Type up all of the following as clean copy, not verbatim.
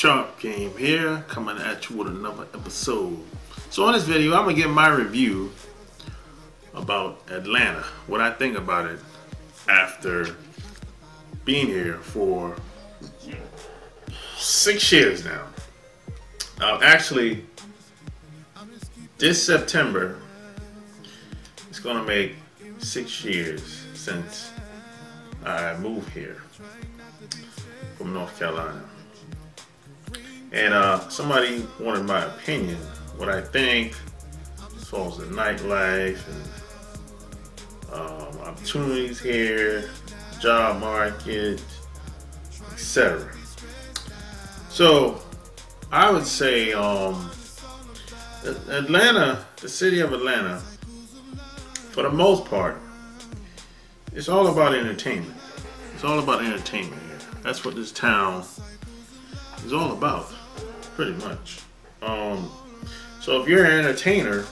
Sharp Game here, coming at you with another episode. So in this video, I'm going to give my review about Atlanta, what I think about it after being here for 6 years now. Actually, this September, it's going to make 6 years since I moved here from North Carolina. And somebody wanted my opinion, what I think as far as the nightlife and opportunities here, job market, etc. So I would say Atlanta, the city of Atlanta, for the most part, it's all about entertainment. It's all about entertainment here. That's what this town is all about, pretty much. So if you're an entertainer,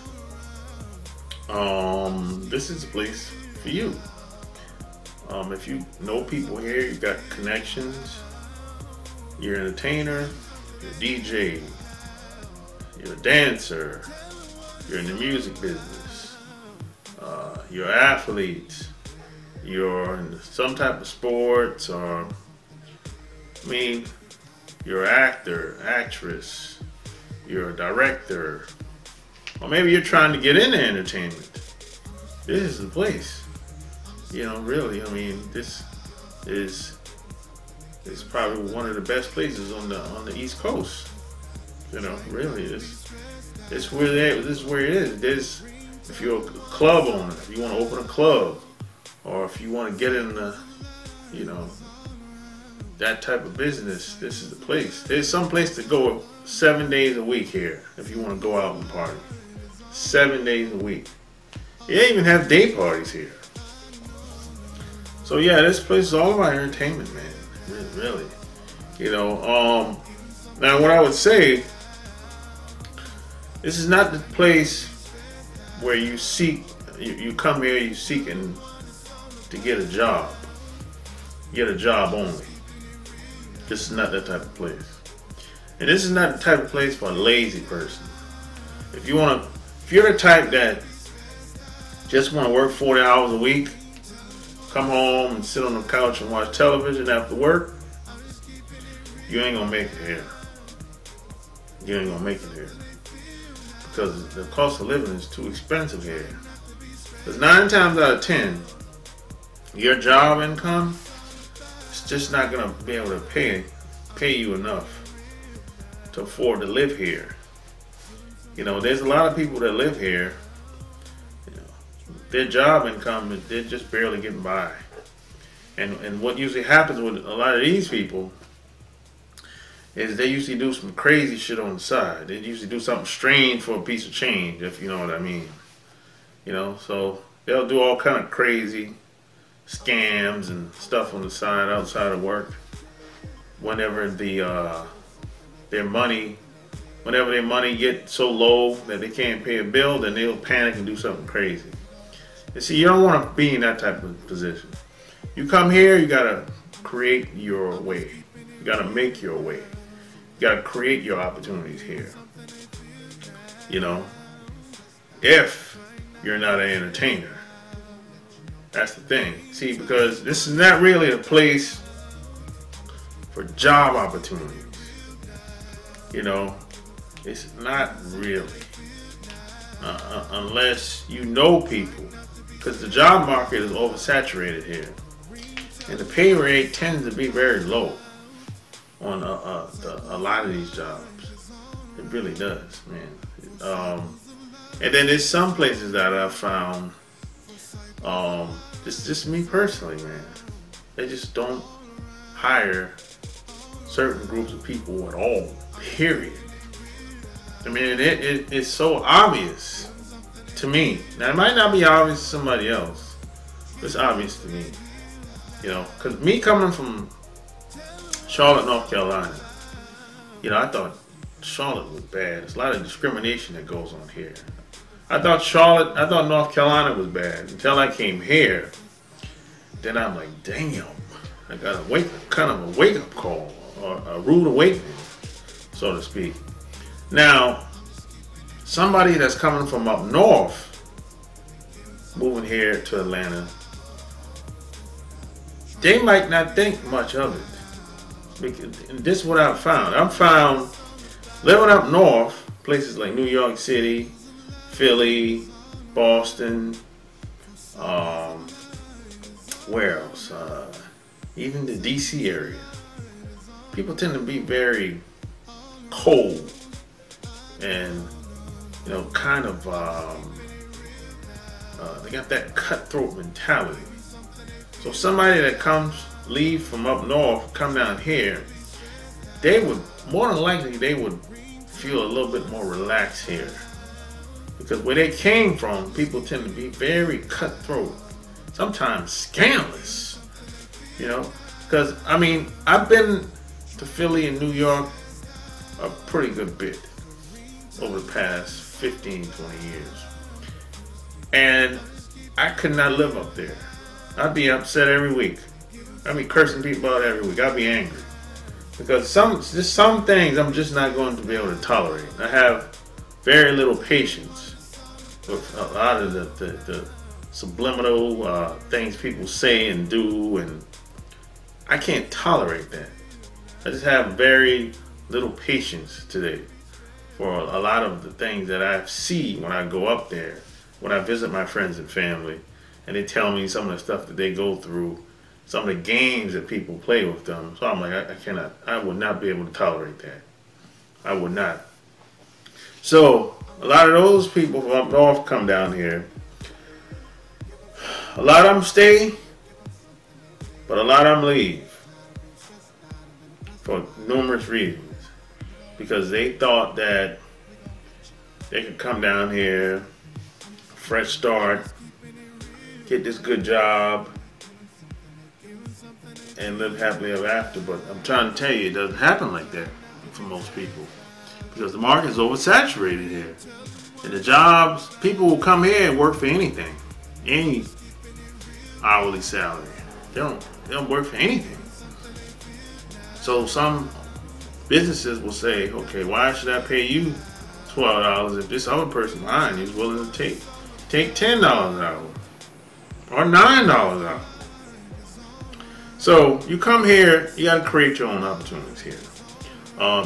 this is the place for you. If you know people here, you got connections, you're an entertainer, you're a DJ, you're a dancer, you're in the music business, you're an athlete, you're in some type of sports, or you're an actor, actress, you're a director, or maybe you're trying to get into entertainment. This is the place. You know, really, this is probably one of the best places on the East Coast. You know, really, this is where it is. If you're a club owner, if you want to open a club, or if you want to get in the, that type of business, this is the place. There's some place to go 7 days a week here if you want to go out and party. 7 days a week. They even have day parties here. So yeah, this place is all about entertainment, man. Really. Now what I would say, this is not the place where you come here, you seeking to get a job. Get a job only. This is not that type of place. And this is not the type of place for a lazy person. If you're the type that just want to work 40 hours a week, come home and sit on the couch and watch television after work, you ain't gonna make it here. You ain't gonna make it here. Because the cost of living is too expensive here. Because 9 times out of 10, your job income is just not gonna be able to pay you enough to afford to live here. There's a lot of people that live here, their job income, they're just barely getting by. And what usually happens with a lot of these people is they usually do some crazy shit on the side. They usually do something strange for a piece of change, if you know what I mean. So they'll do all kind of crazy scams and stuff on the side outside of work. Whenever their money gets so low that they can't pay a bill, then they'll panic and do something crazy. You see, you don't want to be in that type of position. You come here, you gotta create your way. You gotta make your way. You gotta create your opportunities here. If you're not an entertainer. That's the thing. See, because this is not really a place for job opportunities. It's not really. Unless you know people. Because the job market is oversaturated here. And the pay rate tends to be very low on a lot of these jobs. It really does, man. And then there's some places that I've found, just me personally, man, they just don't hire certain groups of people at all, period. It's so obvious to me. Now, it might not be obvious to somebody else, but it's obvious to me. Because me coming from Charlotte, North Carolina, I thought Charlotte was bad. There's a lot of discrimination that goes on here. I thought North Carolina was bad until I came here. Then I'm like, damn, I got a wake up call, or a rude awakening. so to speak. Now, somebody that's coming from up north, moving here to Atlanta, they might not think much of it. And this is what I've found. I've found living up north, places like New York City, Philly, Boston, where else? Even the DC area. People tend to be very cold and, you know, kind of, they got that cutthroat mentality. So somebody that leave from up north, come down here, they would, more than likely, they would feel a little bit more relaxed here. Because where they came from, people tend to be very cutthroat, sometimes scandalous, you know. Because, I mean, I've been to Philly and New York a pretty good bit over the past 15, 20 years. And I could not live up there. I'd be upset every week. I'd be cursing people out every week. I'd be angry. Because some things I'm just not going to be able to tolerate. I have very little patience with a lot of the subliminal things people say and do, and I can't tolerate that. I just have very little patience today for a lot of the things that I see when I go up there, when I visit my friends and family, and they tell me some of the stuff that they go through, some of the games that people play with them. So I'm like, I would not be able to tolerate that. I would not. So a lot of those people from up north come down here. A lot of them stay, but a lot of them leave for numerous reasons. Because they thought that they could come down here, fresh start, get this good job, and live happily ever after. But I'm trying to tell you, it doesn't happen like that for most people. Because the market is oversaturated here. And the jobs, people will come here and work for anything. Any hourly salary. They don't work for anything. So some businesses will say, okay, why should I pay you $12 if this other person behind you is willing to take $10 an hour or $9 an hour? So you come here, you got to create your own opportunities here.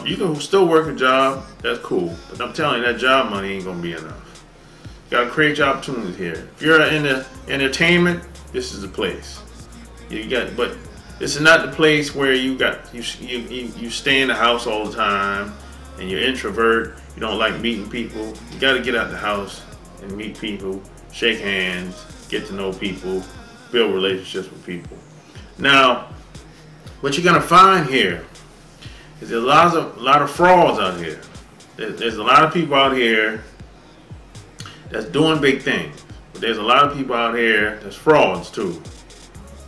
You can still work a job, that's cool, but I'm telling you, that job money ain't gonna be enough. You gotta create your opportunities here. If you're in the entertainment, this is the place. But this is not the place where you stay in the house all the time and you're introvert. You don't like meeting people. You got to get out the house and meet people, shake hands, get to know people, build relationships with people. Now, what you're gonna find here is there's a lot of frauds out here. There's a lot of people out here that's doing big things, but there's a lot of people out here that's frauds too.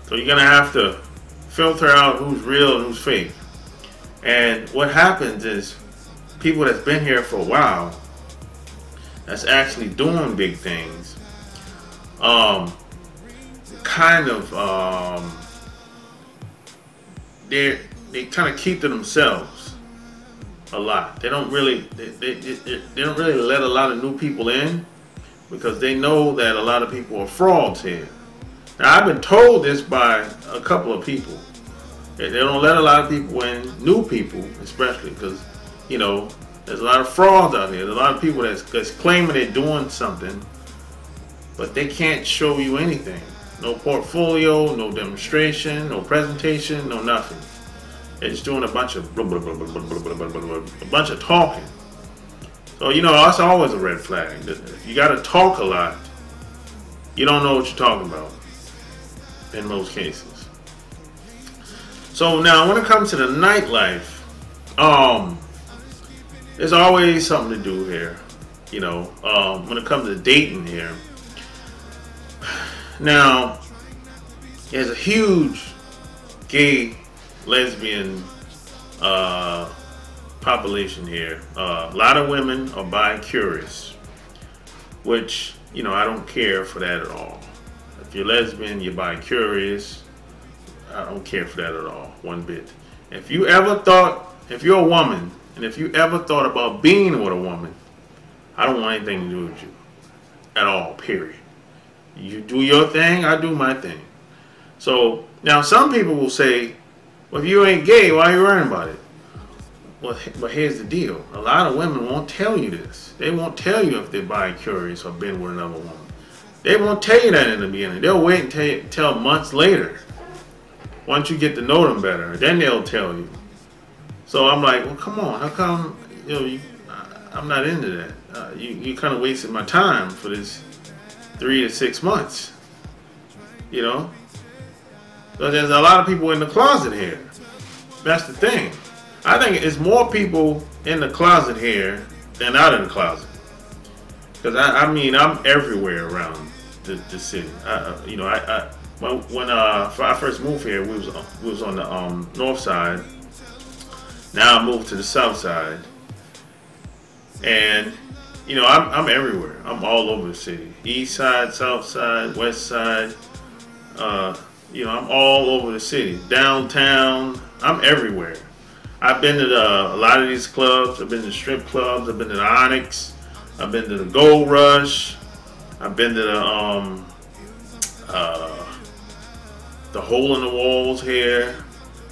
So you're gonna have to filter out who's real and who's fake. And what happens is people that's been here for a while, that's actually doing big things, they kind of keep to themselves a lot. They don't really let a lot of new people in because they know that a lot of people are frauds here. Now, I've been told this by a couple of people. They don't let a lot of people in, new people especially, because, you know, there's a lot of frauds out here. There's a lot of people that's claiming they're doing something, but they can't show you anything. No portfolio, no demonstration, no presentation, no nothing. They're just doing a bunch of blah, blah, blah, blah, blah, blah, blah, blah, blah, a bunch of talking. So, you know, that's always a red flag. If you got to talk a lot, you don't know what you're talking about in most cases. So now when it comes to the nightlife, there's always something to do here, you know, when it comes to dating here. Now, there's a huge gay, lesbian population here. A lot of women are bi-curious, which, you know, I don't care for that at all. If you're lesbian, you're bi-curious, I don't care for that at all, one bit. If you ever thought, if you're a woman And if you ever thought about being with a woman, I don't want anything to do with you at all, period. You do your thing, I do my thing. So now some people will say, well, if you ain't gay, why are you worrying about it? Well, but here's the deal. A lot of women won't tell you this. They won't tell you if they're bi-curious or been with another woman. They won't tell you that in the beginning. They'll wait until months later. Once you get to know them better, then they'll tell you. So I'm like, well, come on. How come, I'm not into that. You kind of wasted my time for this 3 to 6 months. So there's a lot of people in the closet here. That's the thing. I think it's more people in the closet here than out in the closet. Because I mean, I'm everywhere around the city. When I first moved here, we was on the north side. Now I moved to the south side, and I'm everywhere. I'm all over the city. East side, south side, west side. I'm all over the city. Downtown. I'm everywhere. I've been to a lot of these clubs. I've been to strip clubs. I've been to the Onyx. I've been to the Gold Rush. I've been to the Hole in the Walls here.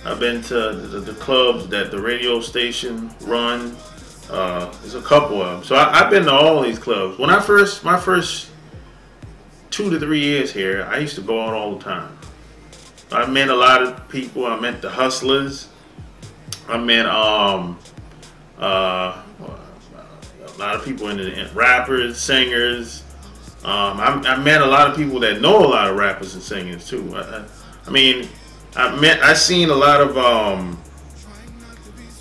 I've been to the clubs that the radio station run. There's a couple of them. So I've been to all these clubs. When my first 2 to 3 years here, I used to go out all the time. I met a lot of people. I met the hustlers. I met a lot of people in the rappers, singers. I met a lot of people that know a lot of rappers and singers too. I seen a lot of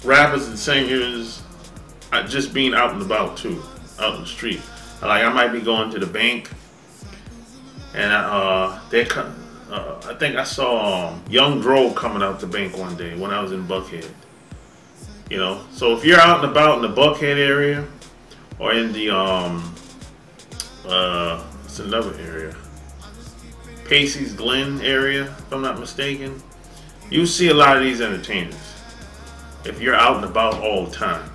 rappers and singers just being out and about too, out in the street. I might be going to the bank, and I think I saw Young Dro coming out the bank one day when I was in Buckhead. So if you're out and about in the Buckhead area, or in the it's another area, Pacey's Glen area, if I'm not mistaken, you see a lot of these entertainers. If you're out and about all the time,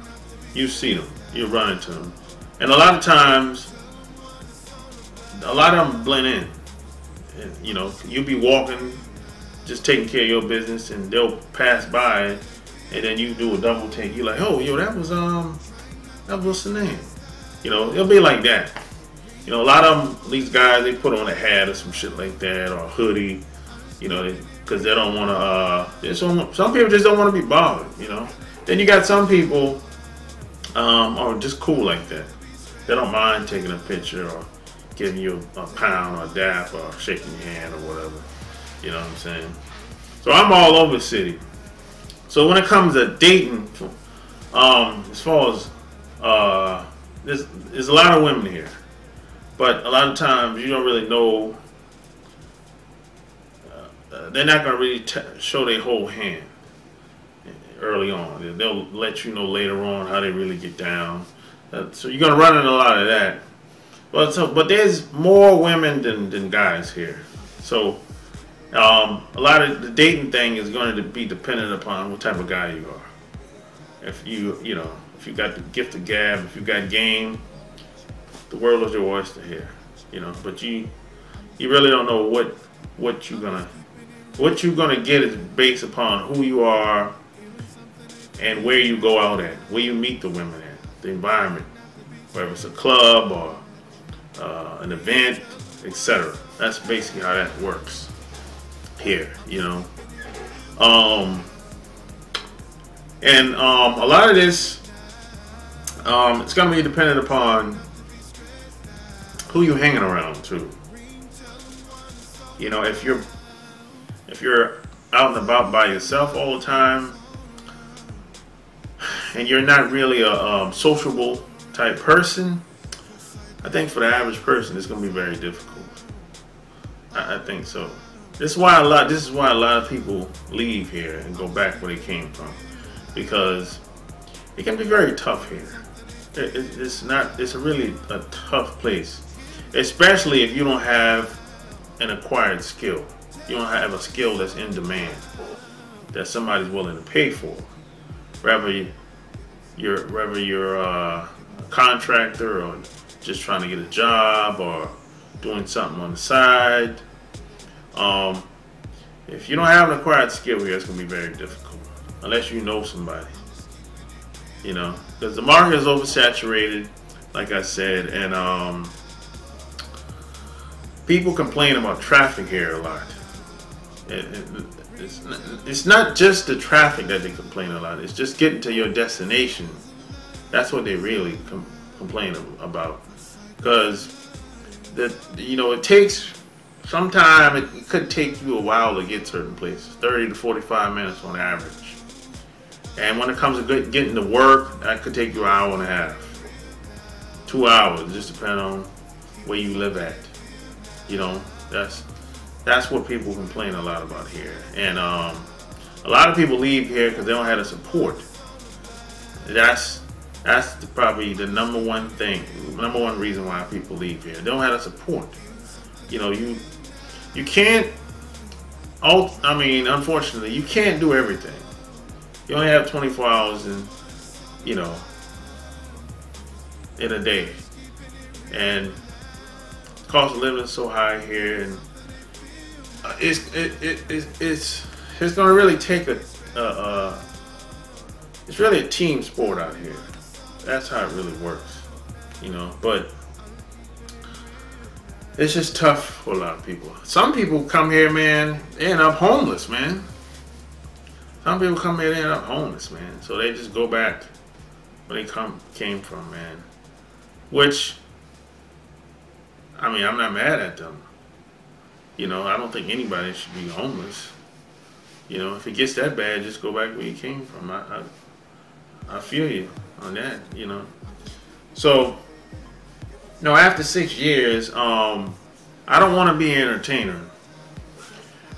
you see them, you run into them, and a lot of times, a lot of them blend in. And, you'll be walking, just taking care of your business, and they'll pass by, and then you do a double take. You're like, oh, that was what's the name? It'll be like that. A lot of them, these guys, they put on a hat or some shit like that, or a hoodie, because they don't want to, some people just don't want to be bothered, Then you got some people are just cool like that. They don't mind taking a picture or giving you a pound or a dap or shaking your hand or whatever. You know what I'm saying? So I'm all over the city. So when it comes to dating, as far as, there's a lot of women here. But a lot of times you don't really know, they're not going to really show their whole hand early on. They'll let you know later on how they really get down. So you're going to run into a lot of that. But there's more women than guys here. So a lot of the dating thing is going to be dependent upon what type of guy you are. If if you got the gift of gab, if you got game, the world is your oyster here, But you really don't know what you're gonna get is based upon who you are and where you go out at, where you meet the women at, the environment, whether it's a club or an event, etc. That's basically how that works here, And a lot of this, it's gonna be dependent upon who you hanging around too. If you're out and about by yourself all the time, and you're not really a sociable type person, I think for the average person it's going to be very difficult. I think so. This is why a lot of people leave here and go back where they came from, because it can be very tough here. It's really a tough place, especially if you don't have an acquired skill. You don't have a skill that's in demand, that somebody's willing to pay for. Rather, whether you're a contractor or just trying to get a job or doing something on the side. If you don't have an acquired skill here, it's going to be very difficult unless you know somebody. You know, because the market is oversaturated, like I said, and people complain about traffic here a lot. It's not just the traffic that they complain a lot. It's just getting to your destination. That's what they really complain about. Because it takes sometime. It could take you a while to get certain places, 30 to 45 minutes on average. And when it comes to getting to work, that could take you an hour and a half, 2 hours, just depending on where you live at. You know, that's what people complain a lot about here. And a lot of people leave here because they don't have the support. That's probably the number one reason why people leave here. They don't have the support. You know, you can't. Unfortunately, you can't do everything. You only have 24 hours in a day, and cost of living is so high here, and it's going to really take it's really a team sport out here. That's how it really works, but it's just tough for a lot of people. Some people come here, man, they end up homeless, man. Some people come here, they end up homeless, man. So they just go back where they came from, man. Which, I'm not mad at them. I don't think anybody should be homeless. If it gets that bad, just go back where you came from. I feel you on that, So, after 6 years, I don't want to be an entertainer.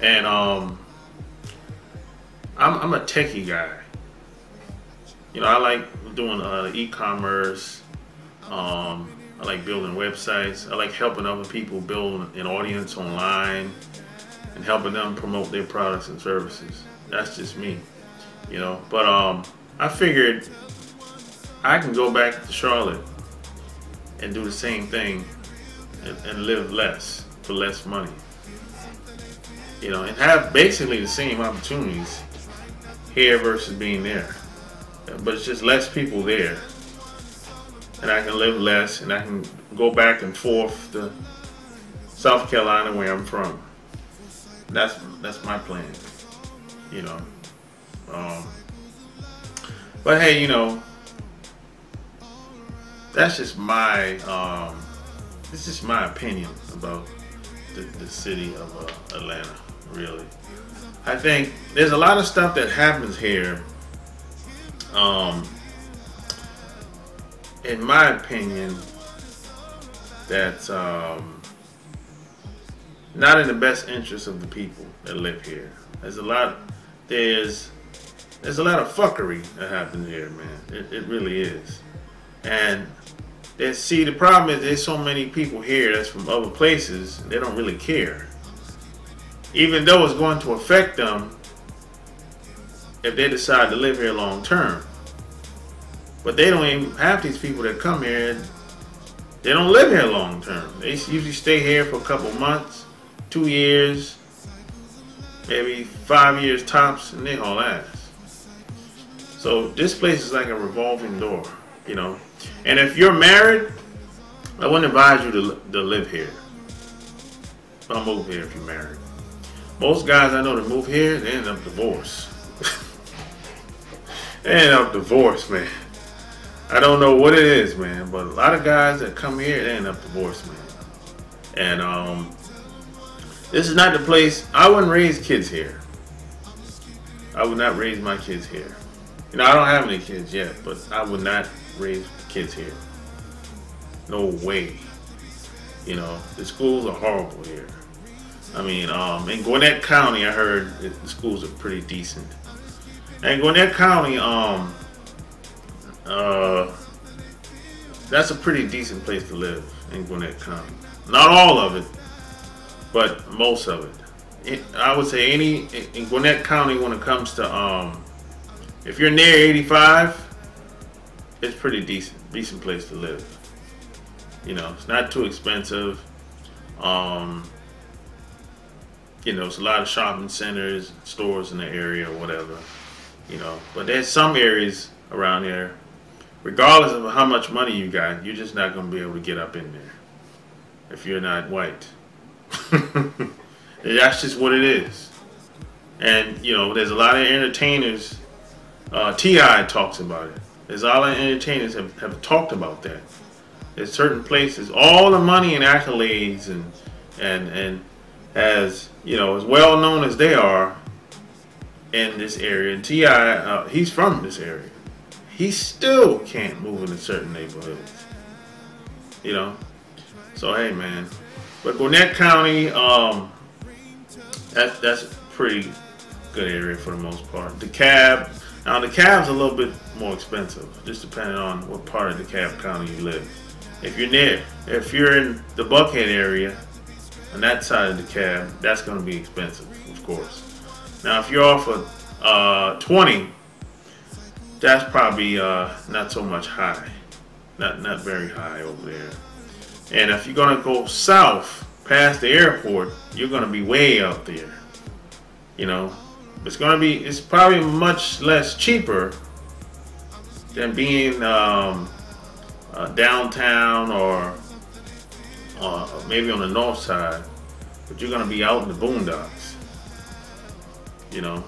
And I'm a techie guy. I like doing e-commerce. I like building websites. I like helping other people build an audience online and helping them promote their products and services. That's just me, But I figured I can go back to Charlotte and do the same thing and live less for less money. And have basically the same opportunities here versus being there. But it's just less people there. And I can live less, and I can go back and forth to South Carolina, where I'm from. That's my plan, But hey, that's just my it's just my opinion about the city of Atlanta. Really, I think there's a lot of stuff that happens here. In my opinion, that's not in the best interest of the people that live here. There's a lot of fuckery that happens here, man. It really is. And the problem is there's so many people here that's from other places, they don't really care. Even though it's going to affect them if they decide to live here long term. But they don't even, half these people that come here, they don't live here long term. They usually stay here for a couple months, 2 years, maybe 5 years tops, and they haul ass. So this place is like a revolving door, And if you're married, I wouldn't advise you to live here. Don't move here if you're married. Most guys I know that move here, they end up divorced. They end up divorced, man. I don't know what it is, man, but a lot of guys that come here, they end up divorced, man. And this is not the place. I wouldn't raise kids here. I would not raise my kids here. I don't have any kids yet, but I would not raise kids here. No way. The schools are horrible here. In Gwinnett County, I heard the schools are pretty decent. And Gwinnett County, that's a pretty decent place to live in Gwinnett County. Not all of it, but most of it. I would say in Gwinnett County, when it comes to if you're near 85, it's pretty decent place to live. You know, it's not too expensive. Um, you know, it's a lot of shopping centers, stores in the area or whatever. You know, but there's some areas around here, regardless of how much money you got, you're just not going to be able to get up in there if you're not white. That's just what it is. And, you know, there's a lot of entertainers. T.I. talks about it. There's a lot of entertainers have talked about that. There's certain places, all the money and accolades and as, you know, as well known as they are in this area. And T.I., he's from this area. He still can't move in certain neighborhoods. You know? So, hey, man. But Gwinnett County, that's a pretty good area for the most part. DeKalb, now DeKalb's a little bit more expensive, just depending on what part of DeKalb County you live. If you're in the Buckhead area, on that side of DeKalb, that's going to be expensive, of course. Now, if you're off of 20, that's probably not so much high, not very high over there. And if you're going to go south past the airport, you're going to be way up there. You know, it's probably much less cheaper than being downtown or maybe on the north side, but you're going to be out in the boondocks. You know,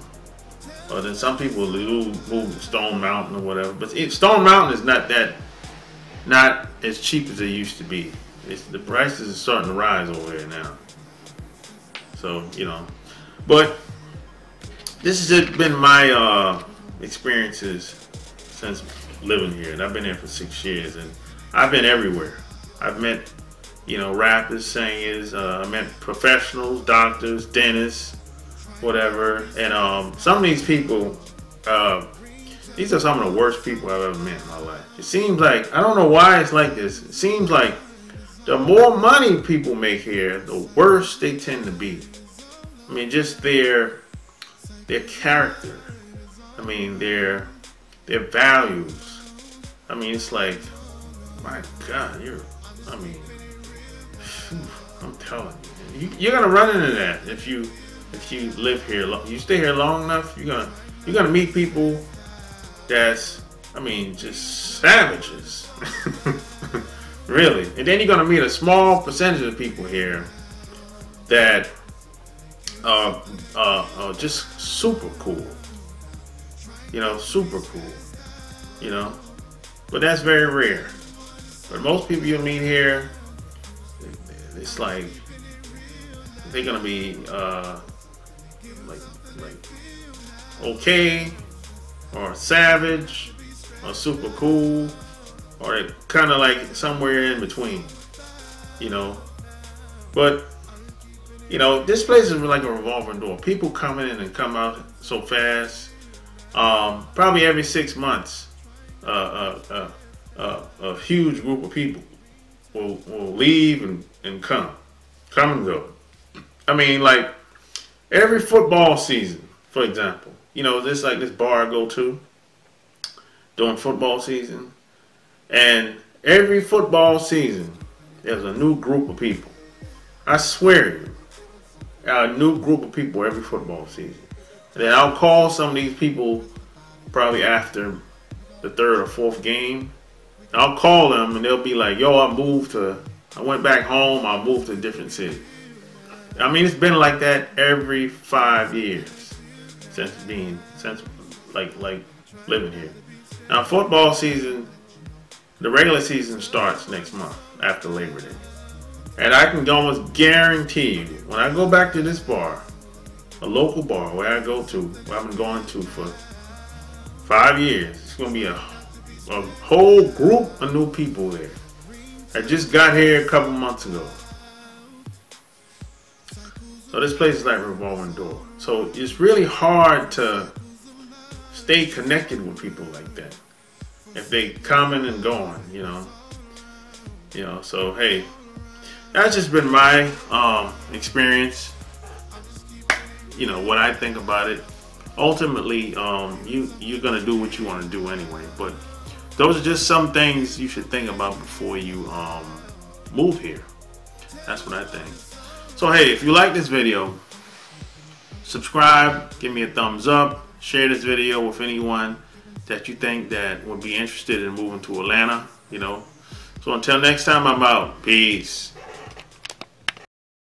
or then some people move to Stone Mountain or whatever, but Stone Mountain is not as cheap as it used to be. The prices are starting to rise over here now. So, you know, but this has been my experiences since living here, and I've been here for 6 years, and I've been everywhere. I've met, you know, rappers, singers, I met professionals, doctors, dentists, whatever, and some of these people, these are some of the worst people I've ever met in my life. It seems like, I don't know why it's like this, it seems like the more money people make here, the worse they tend to be. I mean, just their character. I mean, their values. I mean, it's like, my God, I'm telling you, you're gonna run into that if you live here. You stay here long enough, you're gonna meet people that's, I mean, just savages. Really. And then you're going to meet a small percentage of people here that are just super cool. You know, super cool. You know, but that's very rare. But most people you meet here, it's like they're going to be like okay, or savage, or super cool, or kind of like somewhere in between, you know. But, you know, this place is like a revolving door. People come in and come out so fast. Probably every 6 months, a huge group of people will leave and come and go. I mean, like every football season, for example, you know, this like this bar I go to during football season. And every football season, there's a new group of people. I swear to you, a new group of people every football season. And then I'll call some of these people probably after the third or fourth game. I'll call them and they'll be like, yo, I went back home, I moved to a different city. I mean, it's been like that every 5 years since living here. Now, football season, the regular season starts next month after Labor Day. And I can almost guarantee you, when I go back to this bar, a local bar where I go to, where I've been going to for 5 years, it's going to be a whole group of new people there. I just got here a couple months ago. So this place is like a revolving door. So it's really hard to stay connected with people like that if they coming and going, you know. So hey, that's just been my experience. You know what I think about it. Ultimately, you're gonna do what you want to do anyway. But those are just some things you should think about before you move here. That's what I think. So hey, if you like this video, subscribe, give me a thumbs up, share this video with anyone that you think that would be interested in moving to Atlanta, you know. So until next time, I'm out. Peace.